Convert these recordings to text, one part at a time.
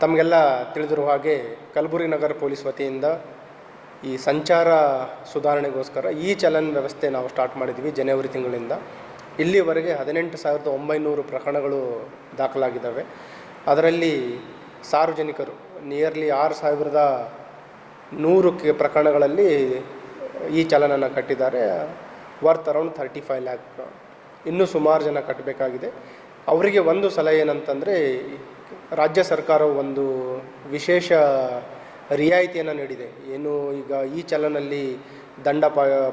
ತಮಗೆಲ್ಲ ತಿಳಿದಿರುವ ಹಾಗೆ ಕಲಬುರಗಿ ನಗರ ಪೊಲೀಸ್ ವತಿಯಿಂದ ಈ ಸಂಚಾರ ಸುಧಾರಣೆಗೋಸ್ಕರ ಈ ಚಲನ್ ವ್ಯವಸ್ಥೆ ನಾವು ಸ್ಟಾರ್ಟ್ ಮಾಡಿದ್ವಿ ಜನವರಿ ತಿಂಗಳಿಂದ. ಇಲ್ಲಿವರೆಗೆ 18,900 ಪ್ರಕರಣಗಳು ದಾಖಲಾಗಿದ್ದಾವೆ. ಅದರಲ್ಲಿ ಸಾರ್ವಜನಿಕರು ನಿಯರ್ಲಿ 6,100 ಪ್ರಕರಣಗಳಲ್ಲಿ ಈ ಚಲನನ್ನು ಕಟ್ಟಿದ್ದಾರೆ. Worth around 35 lac. ಇನ್ನೂ ಸುಮಾರು ಜನ ಕಟ್ಟಬೇಕಾಗಿದೆ. ಅವರಿಗೆ ಒಂದು ಸಲಹೆ ಏನಂತಂದರೆ, ರಾಜ್ಯ ಸರ್ಕಾರವು ಒಂದು ವಿಶೇಷ ರಿಯಾಯಿತಿಯನ್ನು ನೀಡಿದೆ. ಏನು ಈಗ ಈ ಚಲನಲ್ಲಿ ದಂಡ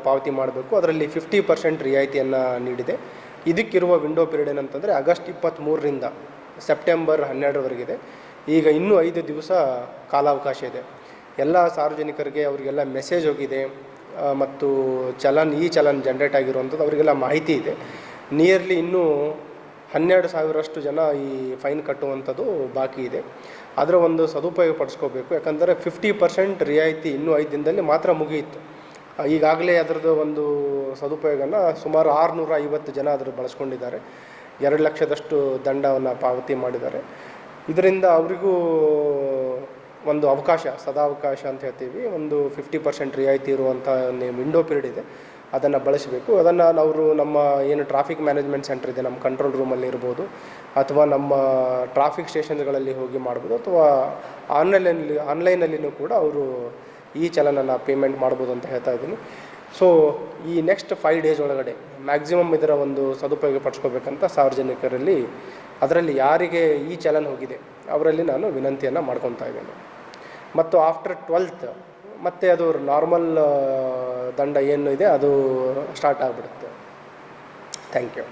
ಪಾವತಿ ಮಾಡಬೇಕು, ಅದರಲ್ಲಿ 50% ರಿಯಾಯಿತಿಯನ್ನು ನೀಡಿದೆ. ಇದಕ್ಕಿರುವ ವಿಂಡೋ ಪೀರಿಯಡ್ ಏನಂತಂದರೆ ಆಗಸ್ಟ್ 23ರಿಂದ ಸೆಪ್ಟೆಂಬರ್ 12ರವರೆಗಿದೆ. ಈಗ ಇನ್ನೂ 5 ದಿವಸ ಕಾಲಾವಕಾಶ ಇದೆ. ಎಲ್ಲ ಸಾರ್ವಜನಿಕರಿಗೆ ಅವರಿಗೆಲ್ಲ ಮೆಸೇಜ್ ಹೋಗಿದೆ ಮತ್ತು ಈ ಚಲನ್ ಜನ್ರೇಟ್ ಆಗಿರುವಂಥದ್ದು ಅವರಿಗೆಲ್ಲ ಮಾಹಿತಿ ಇದೆ. ನಿಯರ್ಲಿ ಇನ್ನೂ 12,000ರಷ್ಟು ಜನ ಈ ಫೈನ್ ಕಟ್ಟುವಂಥದ್ದು ಬಾಕಿ ಇದೆ. ಅದರ ಒಂದು ಸದುಪಯೋಗ ಪಡಿಸ್ಕೋಬೇಕು. ಯಾಕಂದರೆ 50% ರಿಯಾಯಿತಿ ಇನ್ನೂ 5 ದಿನದಲ್ಲಿ ಮಾತ್ರ ಮುಗಿಯಿತು. ಈಗಾಗಲೇ ಅದರದ್ದು ಒಂದು ಸದುಪಯೋಗನ ಸುಮಾರು 650 ಜನ ಅದರ ಬಳಸ್ಕೊಂಡಿದ್ದಾರೆ. 2 ಲಕ್ಷದಷ್ಟು ದಂಡವನ್ನು ಪಾವತಿ ಮಾಡಿದ್ದಾರೆ. ಇದರಿಂದ ಅವರಿಗೂ ಒಂದು ಅವಕಾಶ, ಸದಾವಕಾಶ ಅಂತ ಹೇಳ್ತೀವಿ, ಒಂದು 50% ರಿಯಾಯಿತಿ ಇರುವಂಥ ವಿಂಡೋ ಪೀರಿಯಡ್ ಇದೆ. ಅದನ್ನು ಬಳಸಬೇಕು. ಅದನ್ನು ಅವರು ನಮ್ಮ ಏನು ಟ್ರಾಫಿಕ್ ಮ್ಯಾನೇಜ್ಮೆಂಟ್ ಸೆಂಟರ್ ಇದೆ, ನಮ್ಮ ಕಂಟ್ರೋಲ್ ರೂಮಲ್ಲಿ ಇರ್ಬೋದು, ಅಥವಾ ನಮ್ಮ ಟ್ರಾಫಿಕ್ ಸ್ಟೇಷನ್ಗಳಲ್ಲಿ ಹೋಗಿ ಮಾಡ್ಬೋದು, ಅಥವಾ ಆನ್ಲೈನಲ್ಲಿನೂ ಕೂಡ ಅವರು ಈ ಚಲನನ್ನು ಪೇಮೆಂಟ್ ಮಾಡ್ಬೋದು ಅಂತ ಹೇಳ್ತಾ ಇದ್ದೀನಿ. ಸೊ ಈ ನೆಕ್ಸ್ಟ್ 5 ಡೇಸ್ ಒಳಗಡೆ ಮ್ಯಾಕ್ಸಿಮಮ್ ಇದರ ಒಂದು ಸದುಪಯೋಗ ಪಡಿಸ್ಕೋಬೇಕಂತ ಸಾರ್ವಜನಿಕರಲ್ಲಿ, ಅದರಲ್ಲಿ ಯಾರಿಗೆ ಈ ಚಲನ್ ಹೋಗಿದೆ ಅವರಲ್ಲಿ ನಾನು ವಿನಂತಿಯನ್ನು ಮಾಡ್ಕೊತಾ ಇದ್ದೇನೆ. ಮತ್ತು ಆಫ್ಟರ್ 12th ಮತ್ತು ಅದು ನಾರ್ಮಲ್ ದಂಡ ಏನು ಇದೆ ಅದು ಸ್ಟಾರ್ಟ್ ಆಗಿಬಿಡುತ್ತೆ. Thank you.